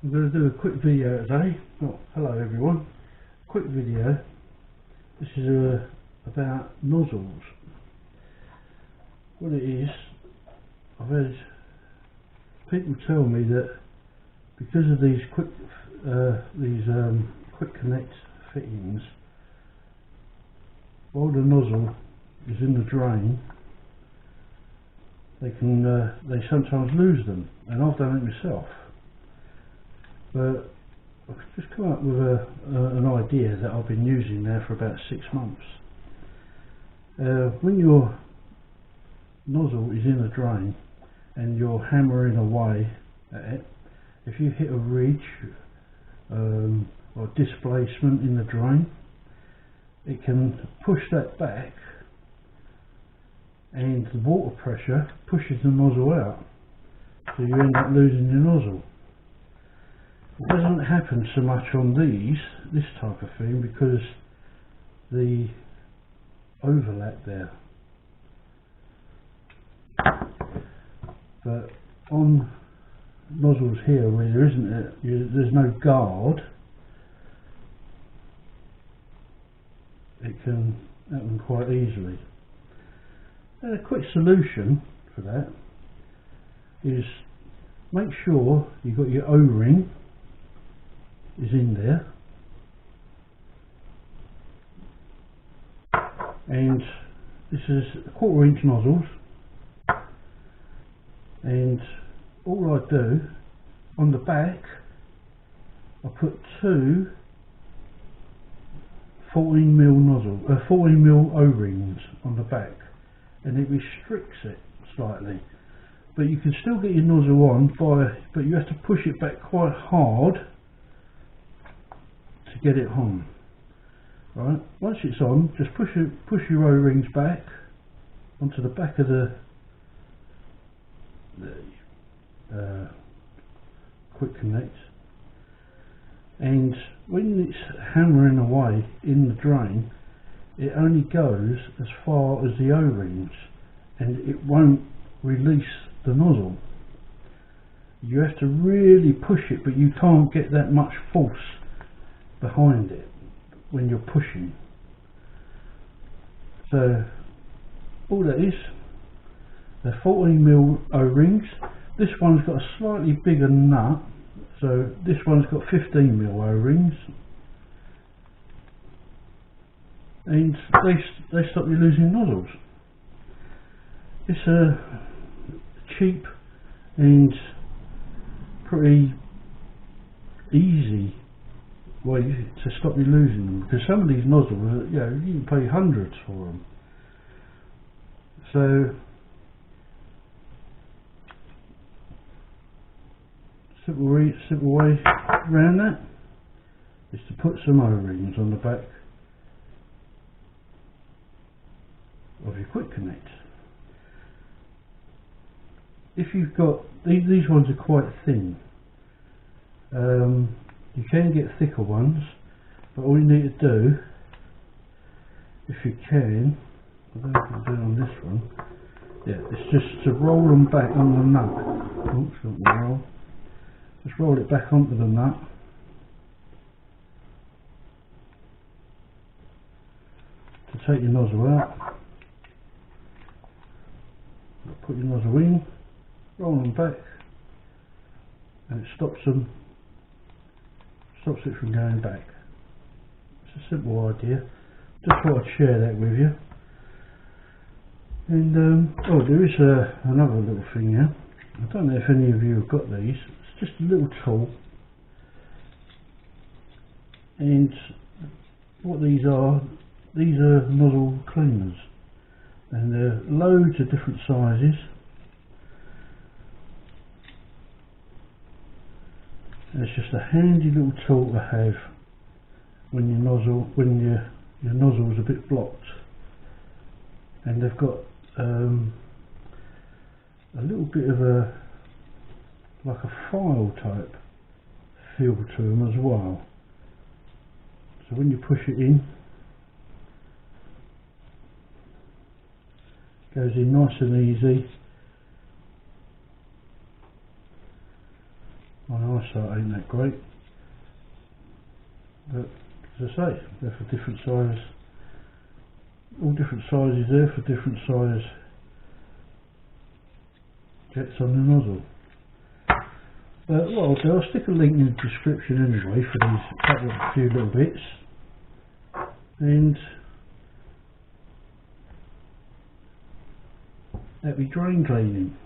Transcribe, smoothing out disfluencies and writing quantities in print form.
I'm going to do a quick video today. Oh, hello everyone. Quick video. This is about nozzles. What it is, I've had people tell me that because of these quick connect fittings, while the nozzle is in the drain, they sometimes lose them, and I've done it myself. But I've just come up with an idea that I've been using now for about 6 months. When your nozzle is in a drain and you're hammering away at it, if you hit a ridge or displacement in the drain, it can push that back, and the water pressure pushes the nozzle out, so you end up losing your nozzle. It doesn't happen so much on this type of thing, because the overlap there, but on nozzles here where there isn't there's no guard, it can happen quite easily. And a quick solution for that is make sure you've got your O-ring is in there, and this is 1/4 inch nozzles, and all I do on the back, I put two 14mm O-rings on the back, and it restricts it slightly, but you can still get your nozzle on but you have to push it back quite hard to get it on. Right, once it's on, just push your O-rings back onto the back of the quick connect, and when it's hammering away in the drain, it only goes as far as the O-rings, and it won't release the nozzle. You have to really push it, but you can't get that much force behind it when you're pushing. So all that is, they're 14mm O-rings. This one's got a slightly bigger nut, so this one's got 15mm O-rings, and they stop you losing nozzles. It's a cheap and pretty easy way to stop you losing them, because some of these nozzles, you can pay hundreds for them. So simple way around that is to put some O-rings on the back of your quick connect. If you've got these ones are quite thin, you can get thicker ones, but all you need to do, if you can, I don't know if you can do it on this one, it's just to roll them back on the nut. Oops, don't roll. Just roll it back onto the nut, to take your nozzle out. Put your nozzle in, roll them back, and it stops it from going back. It's a simple idea. Just thought I'd share that with you. And there is another little thing here. I don't know if any of you have got these. It's just a little tool, and what these are nozzle cleaners, and there are loads of different sizes. And it's just a handy little tool to have when your nozzle is a bit blocked, and they've got a little bit of like a file type feel to them as well. So when you push it in, it goes in nice and easy. My eyesight ain't that great, but as I say, they're for different size, all different sizes there for different size jets on the nozzle. What I'll do, I'll stick a link in the description anyway for these few little bits, and that'll be drain cleaning.